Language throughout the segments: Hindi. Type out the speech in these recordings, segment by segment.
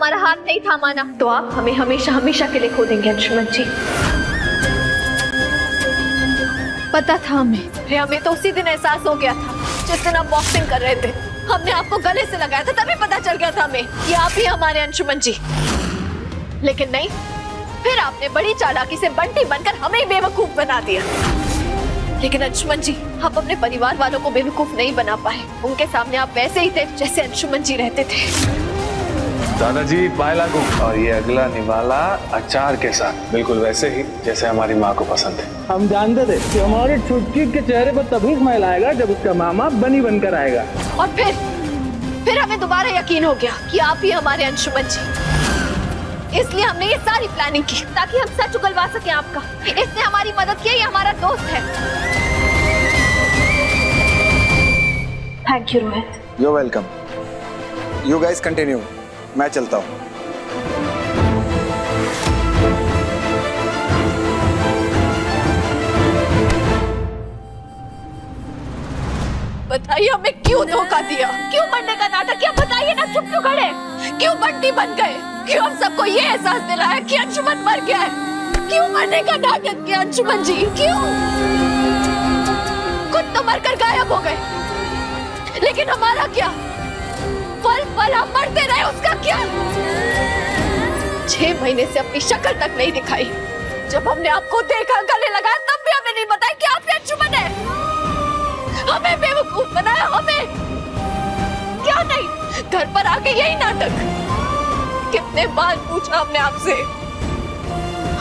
हमारा हाथ नहीं थामा ना, तो आप हमें हमेशा हमेशा के लिए खो देंगे अंशुमन जी। पता था हमें तो उसी दिन एहसास हो गया था जिस दिन आप बॉक्सिंग कर रहे थे। हमने आपको गले से लगाया था, तभी पता चल गया था हमें कि आप ही हमारे अंशुमन जी। लेकिन नहीं, फिर आपने बड़ी चालाकी से बंटी बनकर हमें बेवकूफ बना दिया। लेकिन अंशुमन जी, आप अपने परिवार वालों को बेवकूफ नहीं बना पाए। उनके सामने आप वैसे ही थे जैसे अंशुमन जी रहते थे। दादाजी पाए लागू, और ये अगला निवाला अचार के साथ, बिल्कुल वैसे ही जैसे हमारी माँ को पसंद है। हम जानते थे कि हमारी छुटकी के चेहरे पर तभी स्माइल आएगा जब उसका मामा बनी बनकर आएगा। और फिर हमें दोबारा यकीन हो गया कि आप ही हमारे अंशुमन जी। इसलिए हमने ये सारी प्लानिंग की ताकि हम सच उगलवा सकें आपका। इसने हमारी मदद की, ये हमारा दोस्त है। Thank you Rohit. You welcome. You guys continue, मैं चलता हूँ। बताइए हमें क्यों धोखा दिया, क्यों बनने का नाटक किया? बताइए ना, चुप क्यों खड़े? क्यों बंटी बन गए? क्यों हम सबको ये एहसास दिलाया कि अंशुमन मर गया है? क्यों मरने का नाटक किया अंशुमन जी? क्यों? खुद तो मरकर गायब हो गए, लेकिन हमारा क्या? पल पल हम मरते रहे, उसका क्या? 6 महीने से अपनी शक्ल तक नहीं दिखाई। जब हमने आपको देखा, गले लगाया, तब भी हमें नहीं बताया कि आपके अंशुमन है। हमें बेवकूफ बनाया, हमें। क्या नहीं, घर पर आके यही नाटक। कितने बार पूछा हमने आपसे,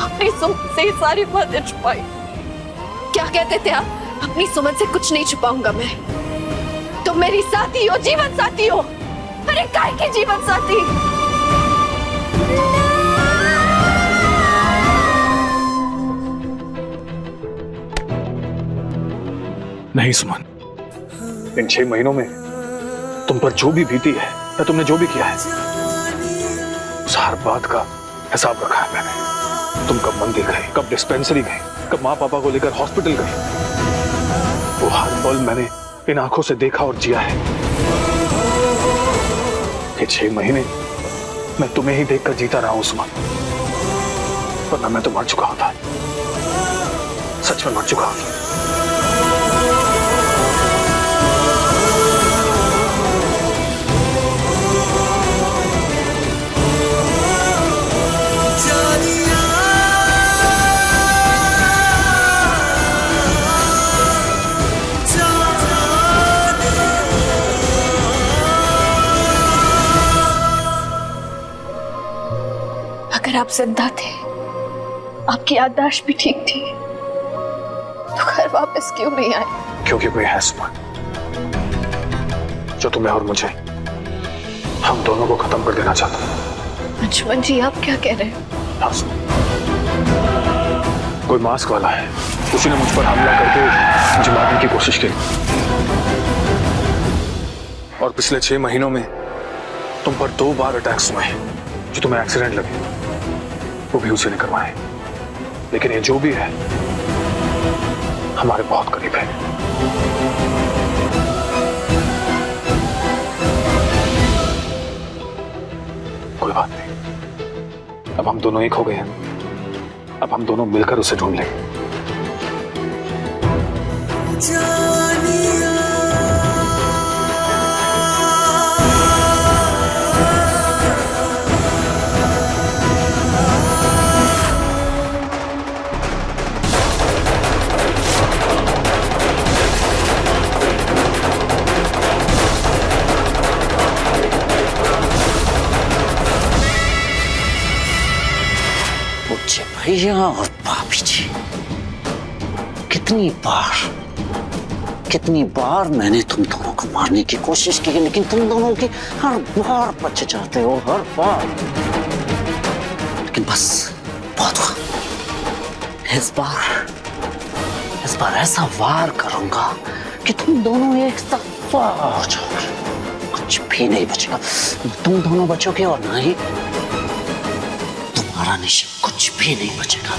अपनी सुमन से सारी बातें छुपाई। क्या कहते थे आप? अपनी सुमन से कुछ नहीं छुपाऊंगा मैं। तुम मेरी साथी हो, जीवन साथी हो। अरे काय की जीवन साथी? नहीं सुमन, इन 6 महीनों में तुम पर जो भी बीती है या तुमने जो भी किया है, उस हर बात का हिसाब रखा है मैंने। तुम कब मंदिर गए, कब डिस्पेंसरी गए, कब माँ पापा को लेकर हॉस्पिटल गए, वो हर पल मैंने इन आंखों से देखा और जिया है। ये 6 महीने मैं तुम्हें ही देखकर जीता रहा हूं सुमन, वरना मैं तो मर चुका होता। सच में मर चुका होता। अगर आप जिंदा थे, आपकी याददाश्त भी ठीक थी, तो घर वापस क्यों नहीं आए? क्योंकि कोई है सुमन जो तुम्हें और मुझे, हम दोनों को खत्म कर देना चाहता है। अंशुमन जी, आप क्या कह रहे हैं? हाँ सुमन, कोई मास्क वाला है, उसी ने मुझ पर हमला करके मुझे मारने की कोशिश की। और पिछले 6 महीनों में तुम पर 2 बार अटैक्स हुए हैं जो तुम्हें एक्सीडेंट लगे, वो भी उसी ने करवाए। लेकिन ये जो भी है हमारे बहुत करीब है। कोई बात नहीं, अब हम दोनों एक हो गए हैं। अब हम दोनों मिलकर उसे ढूंढ लेंगे। भैया और भाभी जी, कितनी बार मैंने तुम दोनों को मारने की कोशिश की, लेकिन तुम दोनों की हर बार बच जाते हो, हर बार। लेकिन बस बहुत हुआ। इस बार ऐसा वार करूंगा कि तुम दोनों एक साथ हो जाओगे, कुछ भी नहीं बचेगा। तुम दोनों बचोगे और ना ही तुम्हारा निशान, कुछ भी नहीं बचेगा।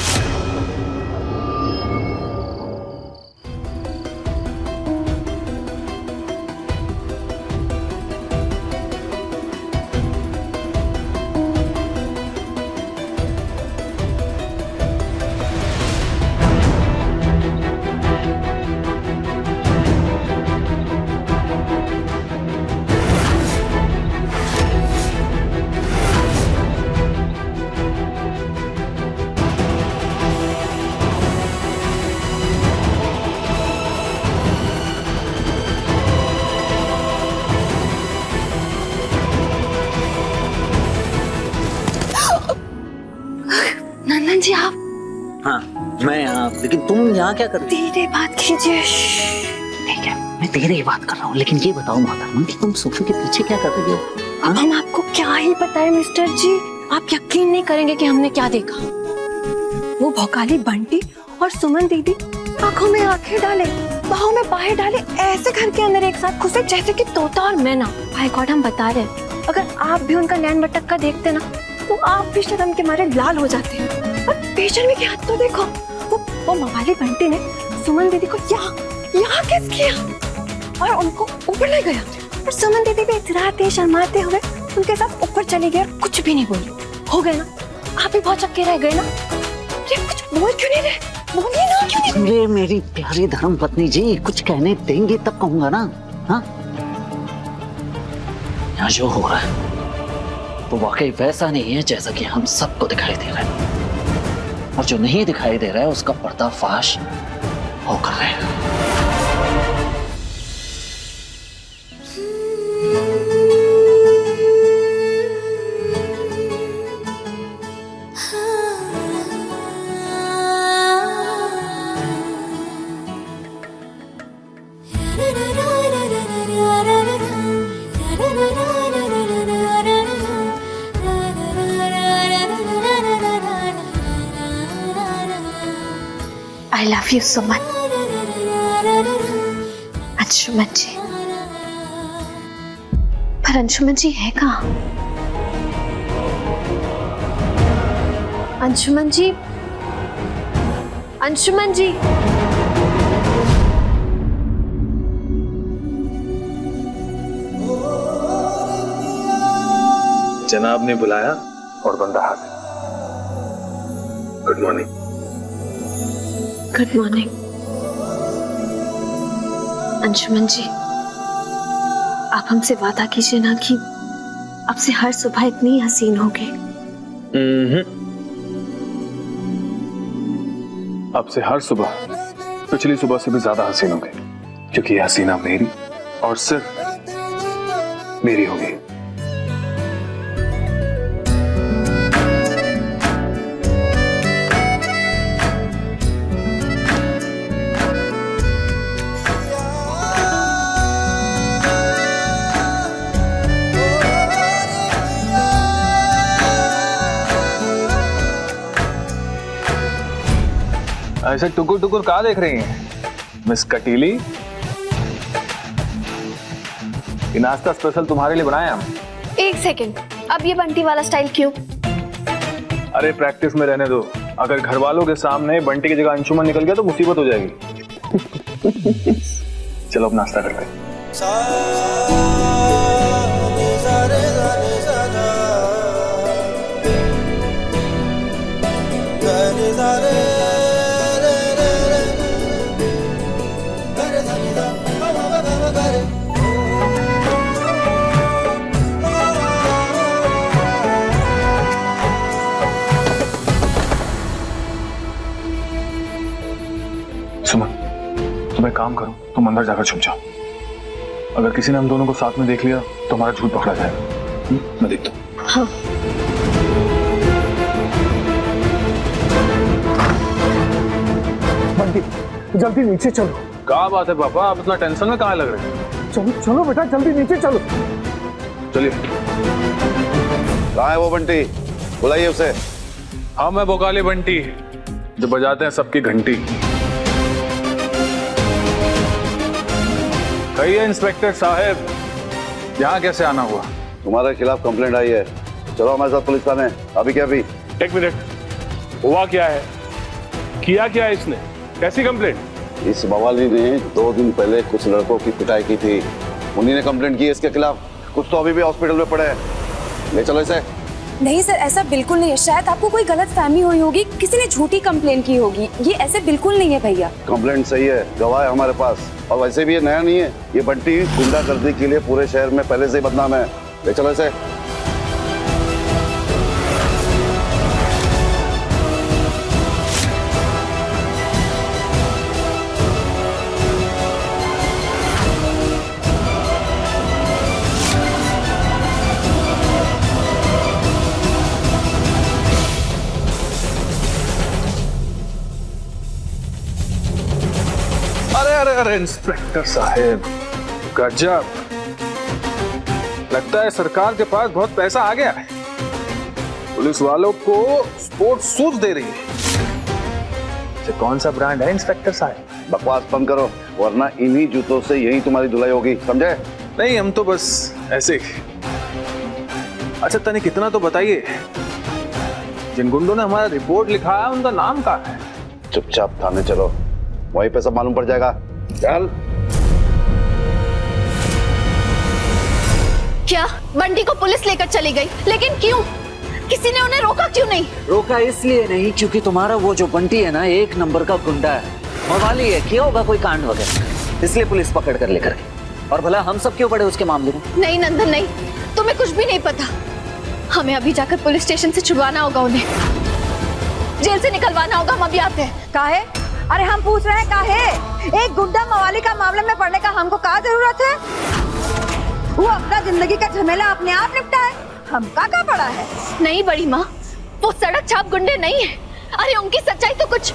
सुमन जी आप हाँ मैं यहाँ, लेकिन तुम यहाँ क्या कर रही धीरे बात कीजिए। ठीक है मैं धीरे ही बात कर रहा हूँ, लेकिन ये बताओ मोहतरमा कि तुम सोफे के पीछे क्या कर रही हो? अब हम आपको क्या ही बताएं मिस्टर जी, आप यकीन नहीं करेंगे कि हमने क्या देखा। वो भौकाली बंटी और सुमन दीदी आंखों में आंखें डाले, बाहों में बाहें डाले, ऐसे घर के अंदर एक साथ घुसे जैसे कि तोता और मैना। भाई गॉड हम बता रहे हैं, अगर आप भी उनका नैन मटक्का देखते ना तो आप भी शर्म के मारे लाल हो जाते हैं। और बेशर्मी की हद तो देखो, वो मवाली बंटी ने सुमन दीदी को यहाँ किस किया और उनको ऊपर ले गया, और सुमन दीदी भी इतराते शर्माते हुए उनके साथ ऊपर चली गई और कुछ भी नहीं बोली। हो गए ना, आप भी बहुत चक्के रह गए ना। अरे कुछ बोल क्यों नहीं रहे, बोलिए ना क्यों नहीं। अरे मेरी प्यारी धर्म पत्नी जी, कुछ कहने देंगे तब कहूंगा ना। हाँ यहाँ जो हो रहा है वो वाकई वैसा नहीं है जैसा कि हम सबको दिखाई दे रहा है, और जो नहीं दिखाई दे रहा है उसका पर्दाफाश होकर रहेगा। I love you so much, Anshuman जी। पर अंशुमन जी है कहाँ? अंशुमन जी, अंशुमन जी। जनाब ने बुलाया और बंदा हाजिर। Good morning. Good morning Anshuman ji, आप हमसे वादा कीजिए ना कि आपसे हर सुबह इतनी हसीन होगी। आपसे हर सुबह पिछली सुबह से भी ज्यादा हसीन होगी, क्योंकि ये हसीना मेरी और सिर्फ मेरी होगी। ऐसे टुकुर टुकुर कहाँ देख रही हैं मिस कटीली? ये नाश्ता स्पेशल तुम्हारे लिए बनाया हम। एक सेकंड, अब ये बंटी वाला स्टाइल क्यों? अरे प्रैक्टिस में रहने दो, अगर घर वालों के सामने बंटी की जगह अंशुमन निकल गया तो मुसीबत हो जाएगी। चलो अब नाश्ता करते हैं। सुमन, तुम एक काम करो, तुम अंदर जाकर छुप जाओ। अगर किसी ने हम दोनों को साथ में देख लिया तो हमारा झूठ पकड़ा जाएगा। मैं देखता हूँ। हाँ। बंटी जल्दी नीचे चलो। क्या बात है पापा, आप इतना टेंशन में कहाँ लग रहे हैं? चलो चलो बेटा जल्दी नीचे चलो। चलिए। कहाँ है वो बंटी? बुलाइए उसे। हाँ मैं भोकाली बंटी, जो बजाते हैं सबकी घंटी। कहिए इंस्पेक्टर साहब, यहाँ कैसे आना हुआ? तुम्हारे खिलाफ कंप्लेंट आई है, चलो हमारे साथ पुलिस थाने। अभी क्या? अभी एक मिनट, हुआ क्या है? किया क्या है इसने? कैसी कंप्लेंट? इस बवाली ने 2 दिन पहले कुछ लड़कों की पिटाई की थी, उन्हीं ने कंप्लेंट की है इसके खिलाफ। कुछ तो अभी भी हॉस्पिटल में पड़े हैं। ले चलो इसे। नहीं सर, ऐसा बिल्कुल नहीं है। शायद आपको कोई गलत फहमी हुई होगी, किसी ने झूठी कंप्लेंट की होगी। ये ऐसे बिल्कुल नहीं है भैया। कंप्लेंट सही है, गवाह है हमारे पास, और वैसे भी ये नया नहीं है। ये बंटी गुंडागर्दी के लिए पूरे शहर में पहले से ही बदनाम है। ले चलो इसे। अरे अरे इंस्पेक्टर साहब, गजब, लगता है सरकार के पास बहुत पैसा आ गया है। पुलिस वालों को स्पोर्ट्स शूज दे रही है। ये कौन सा ब्रांड है इंस्पेक्टर साहब? बकवास बंद करो, वरना इन्हीं जूतों से यही तुम्हारी धुलाई होगी, समझे? नहीं, हम तो बस ऐसे ही। अच्छा तनिक कितना तो बताइए, जिन गुंडों ने हमारा रिपोर्ट लिखा है उनका नाम क्या है? चुपचाप थाने चलो, वहीं पे सब मालूम पड़ जाएगा। चल। क्या बंटी को पुलिस लेकर चली गई? लेकिन क्यों? किसी ने उन्हें रोका क्यों नहीं? रोका इसलिए नहीं क्योंकि तुम्हारा वो जो बंटी है ना, एक नंबर का गुंडा है, मवाली है, किया होगा कोई कांड वगैरह, इसलिए पुलिस पकड़ कर लेकर गई। और भला हम सब क्यों पड़े उसके मामले में? नहीं नंदन नहीं, तुम्हें कुछ भी नहीं पता। हमें अभी जाकर पुलिस स्टेशन से छुड़वाना होगा उन्हें, जेल से निकलवाना होगा। हम अभी आते हैं। काहे? अरे हम पूछ रहे हैं काहे? एक गुंडा मवाली का मामले में पड़ने का हमको क्या जरूरत है? वो अपना जिंदगी का झमेला अपने आप निपटा है, हम का पड़ा है? नहीं बड़ी माँ, वो सड़क छाप गुंडे नहीं है। अरे उनकी सच्चाई तो कुछ।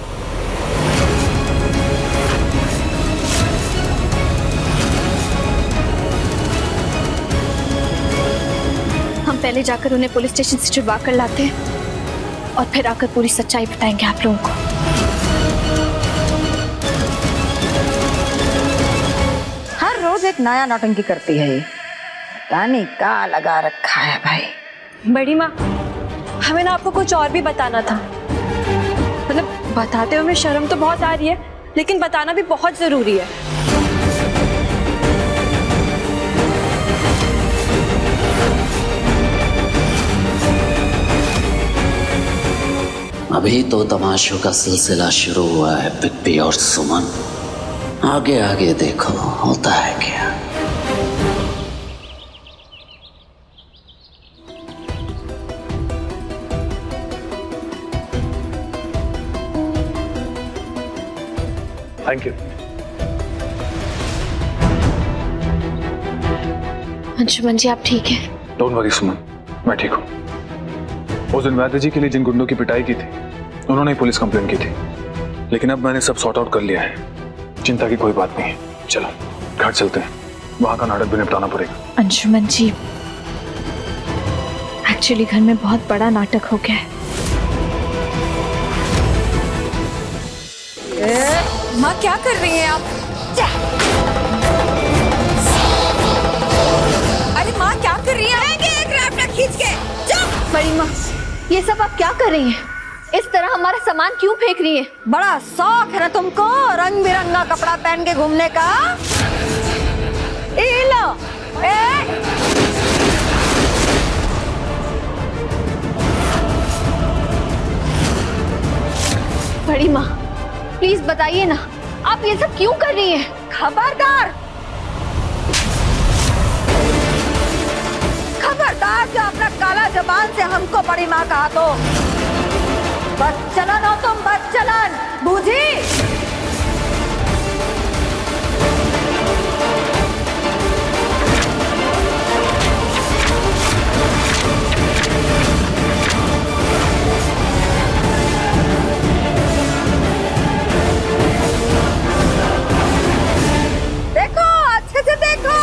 हम पहले जाकर उन्हें पुलिस स्टेशन से छुड़वा कर लाते हैं और फिर आकर पूरी सच्चाई बताएंगे आप लोगों को। हर रोज एक नया नौटंकी करती है ये, पता नहीं क्या लगा रखा है भाई। बड़ी माँ, हमें ना आपको कुछ और भी बताना था। मतलब बताते हुए शर्म तो बहुत आ रही है, लेकिन बताना भी बहुत जरूरी है। अभी तो तमाशों का सिलसिला शुरू हुआ है पिप्पी और सुमन, आगे आगे देखो होता है क्या। Thank you. अंशुमन जी आप ठीक है? डोंट वरी सुमन, मैं ठीक हूँ। उस दिन वैद्य जी के लिए जिन गुंडों की पिटाई की थी, उन्होंने ही पुलिस कंप्लेन की थी, लेकिन अब मैंने सब सॉर्ट आउट कर लिया है। चिंता की कोई बात नहीं है। चलो घर चलते हैं, वहां का नाटक भी निपटाना पड़ेगा। अंशुमन जी, एक्चुअली घर में बहुत बड़ा नाटक हो गया है। माँ क्या कर रही हैं आप? अरे माँ क्या कर रही हैं? एक रैपटा खींच के चुप। बड़ी माँ, ये सब आप क्या कर रही हैं? इस तरह हमारा सामान क्यों फेंक रही हैं? बड़ा शौक है ना तुमको रंग बिरंगा कपड़ा पहन के घूमने का? ये लो, बड़ी माँ प्लीज बताइए ना, आप ये सब क्यों कर रही हैं? खबरदार, खबरदार जो अपना काला जबान से हमको बड़ी माँ कहा तो बच्चलन हो तुम, बच्चलन, बूझी? देखो अच्छे से देखो,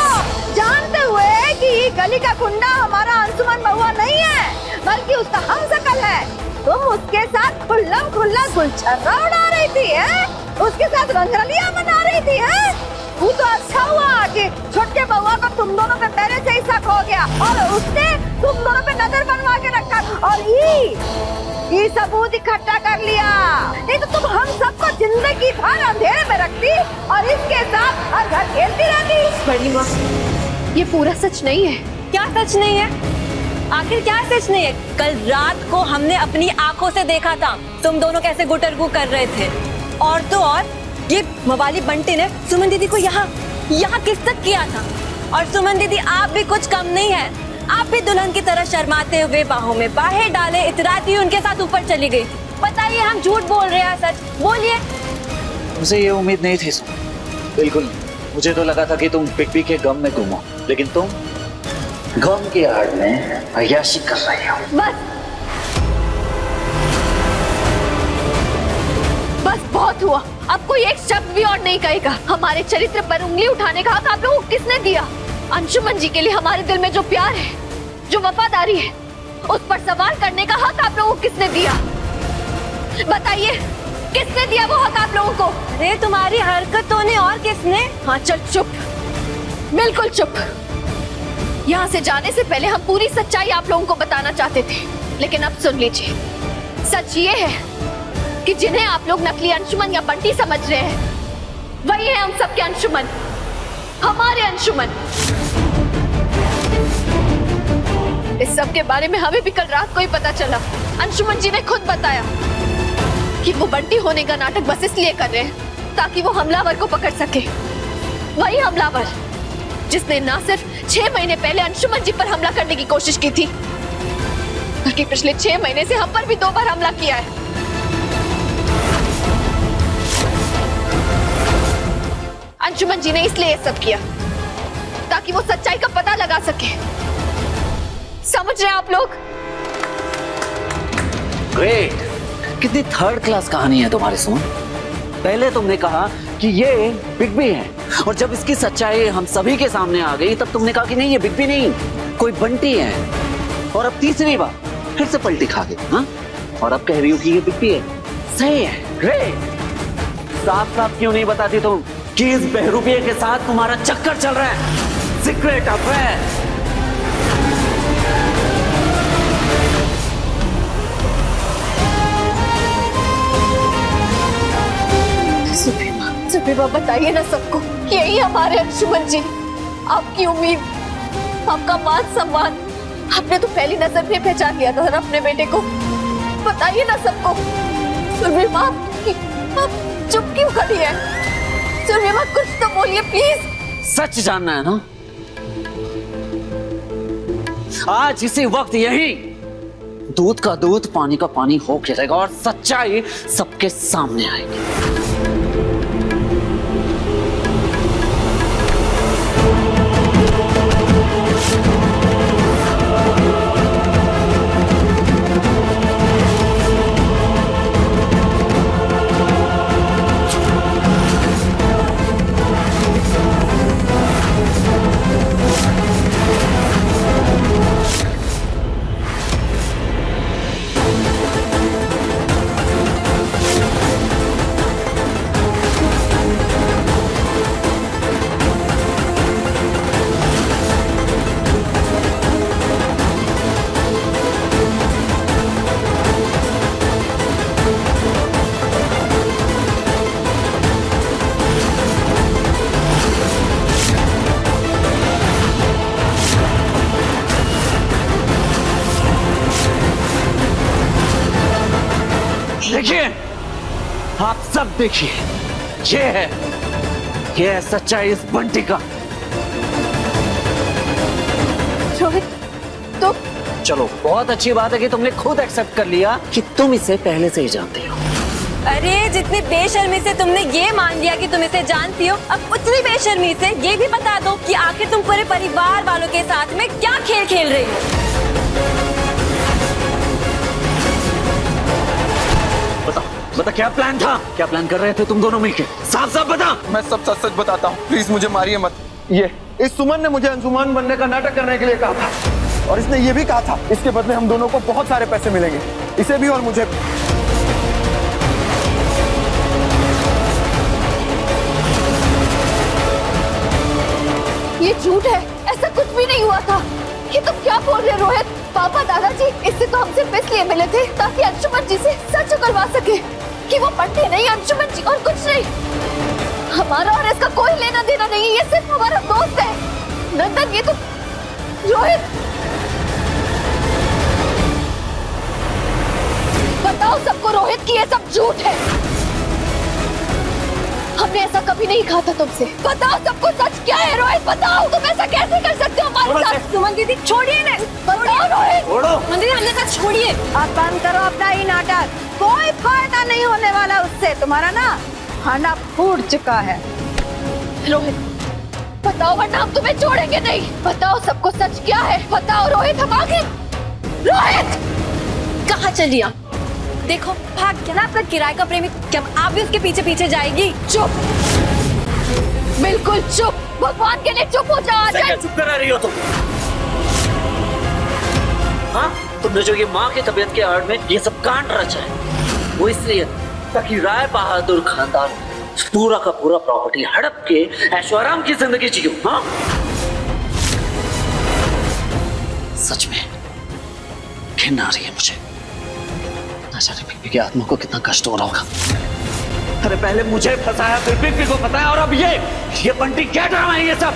जानते हुए कि ये गली का गुंडा हमारा अंशुमन बहुआ नहीं है, बल्कि उसका हमशक्ल है। तुम उसके साथ खुल्लम खुल्ला गुलछर्रा उड़ा रही थी, है? उसके साथ रंगरलिया मना रही थी, है? वो तो अच्छा हुआ कि छोटे बहुआ को तुम दोनों पे पहले से ही शक हो गया और उसने तुम दोनों पे नजर बनवा के रखा और ये सबूत इकट्ठा कर लिया। नहीं तो तुम हम सबको जिंदगी भर अंधेरे में रखती और इसके साथ हर घर खेलती रहती। बड़ी माँ, ये पूरा सच नहीं है। क्या सच नहीं है? आखिर क्या सच नहीं है? कल रात को हमने अपनी आंखों से देखा था तुम दोनों कैसे गुटरगू कर रहे थे। और तो और ये मवाली बंटी ने सुमन दीदी को यहाँ किस तक किया था। और सुमन दीदी आप भी कुछ कम नहीं है, आप भी दुल्हन की तरह शर्माते हुए बाहों में बाहें डाले इतराती उनके साथ ऊपर चली गई। बताइए हम झूठ बोल रहे हैं सच बोलिए। मुझे ये उम्मीद नहीं थी सुमन, बिल्कुल। मुझे तो लगा था कि तुम पिप्पी के गम में घूमो, लेकिन तुम गम की आड़ में अय्याशी कर रही हो। बस बहुत बहुत हुआ। अब कोई एक शब्द भी और नहीं कहेगा। हमारे चरित्र पर उंगली उठाने का हक आप लोगों को किसने दिया? अंशुमन जी के लिए हमारे दिल में जो प्यार है, जो वफादारी है, उस पर सवाल करने का हक आप लोगों को किसने दिया? बताइए, किसने दिया वो हक आप लोगों को? अरे तुम्हारी हरकतों ने और किसने? हाँ चल चुप, बिल्कुल चुप। यहाँ से जाने से पहले हम पूरी सच्चाई आप लोगों को बताना चाहते थे, लेकिन अब सुन लीजिए। सच ये है कि जिन्हें आप लोग नकली अंशुमन या बंटी समझ रहे हैं, वही है हम सबके अंशुमन, हमारे अंशुमन। इस सब के बारे में हमें भी कल रात को ही पता चला। अंशुमन जी ने खुद बताया कि वो बंटी होने का नाटक बस इसलिए कर रहे हैं ताकि वो हमलावर को पकड़ सके। वही हमलावर जिसने ना सिर्फ 6 महीने पहले अंशुमन जी पर हमला करने की कोशिश की थी, बल्कि पिछले 6 महीने से हम पर भी 2 बार हमला किया है। अंशुमन जी ने इसलिए ये सब किया ताकि वो सच्चाई का पता लगा सके। समझ रहे हैं आप लोग? ग्रेट, कितनी थर्ड क्लास कहानी है तुम्हारी सुमन। पहले तुमने कहा कि ये बिग बी है, और जब इसकी सच्चाई हम सभी के सामने आ गई तब तुमने कहा कि नहीं, ये बिग बी नहीं, कोई बंटी है। और अब तीसरी बार फिर से पलटी खा गई, हाँ? और अब कह रही हो कि ये बिग बी है। सही है, ग्रेट। साफ साफ क्यों नहीं बताती तुम कि इस बहरूपिये के साथ तुम्हारा चक्कर चल रहा है, सीक्रेट अफेयर। सुप्रीमा, बताइए ना सबको कि यही हमारे अंशुमन जी। आपकी उम्मीद, आपका मान सम्मान, आपने तो पहली नजर में पहचान लिया था ना अपने बेटे को। बताइए ना सबको। सुप्रीमा, आप चुप क्यों खड़ी है? सुप्रीमा, कुछ तो बोलिए प्लीज। सच जानना है ना? आज इसी वक्त यही दूध का दूध, पानी का पानी हो के रहेगा और सच्चाई सबके सामने आएगी। देखिए, आप सब देखिए, ये है सच्चाई इस बंटी का। रोहित, तो चलो, बहुत अच्छी बात है कि तुमने खुद एक्सेप्ट कर लिया कि तुम इसे पहले से ही जानती हो। अरे जितनी बेशर्मी से तुमने ये मान लिया कि तुम इसे जानती हो, अब उतनी बेशर्मी से ये भी बता दो कि आखिर तुम पूरे परिवार वालों के साथ में क्या खेल खेल रही हो। बता क्या प्लान था? क्या प्लान कर रहे थे तुम दोनों मिलकर? साफ साफ बता। मैं सब सच सच बताता हूँ, प्लीज मुझे मारिए मत। ये इस सुमन ने मुझे अंशुमन बनने का नाटक करने के लिए कहा था, और इसने ये भी कहा था इसके बदले हम दोनों को बहुत सारे पैसे मिलेंगे, इसे भी और मुझे। ये झूठ है, ऐसा कुछ भी नहीं हुआ था। ये तुम क्या बोल रहे हो रोहित? पापा, दादाजी, इससे तो हम सिर्फ इसलिए मिले थे ताकि अंशुमन जी से सच उगलवा सके कि वो बंटी नहीं, अंशुमन जी, और कुछ नहीं। हमारा और इसका कोई लेना देना नहीं, ये सिर्फ हमारा दोस्त है। नंदन, ये तो रोहित, बताओ सबको रोहित कि ये सब झूठ है। हमने ऐसा कभी नहीं कहा था तुमसे। बताओ सबको सच क्या है रोहित, बताओ। तुम ऐसा कैसे कर सकते हो हमारे साथ? सुमन दीदी छोड़िए ना, बताओ रोहित। सुमन दीदी हमने साथ छोड़िए। अब बंद करो अपना ही नाटक, कोई फायदा नहीं होने वाला उससे। तुम्हारा ना खाना फूट चुका है। रोहित, बताओ वरना हम तुम्हें छोड़ेंगे नहीं। बताओ सबको सच क्या है, बताओ रोहित। हम आगे। रोहित, कहाँ चली आप? देखो भाग गया ना आपका किराए का प्रेमी, क्या आप भी उसके पीछे पीछे जाएगी? चुप, बिल्कुल चुप, भगवान के लिए चुप हो जाओ अजय। चुप करा रही हो तुम? हाँ, तुमने जो ये माँ की तबीयत के आड़ में ये सब कांड रचा है, वो इसलिए ताकि राय बहादुर खानदान पूरा का पूरा प्रॉपर्टी हड़प के ऐशो आराम की जिंदगी जियो। हाँ, सच में घिन आ रही है मुझे। ना जाने पिप्पी की आत्मा को कितना कष्ट हो रहा होगा। अरे पहले मुझे फंसाया, फिर पिप्पी को फंसाया, और अब ये बंटी क्या ड्रामा है ये सब?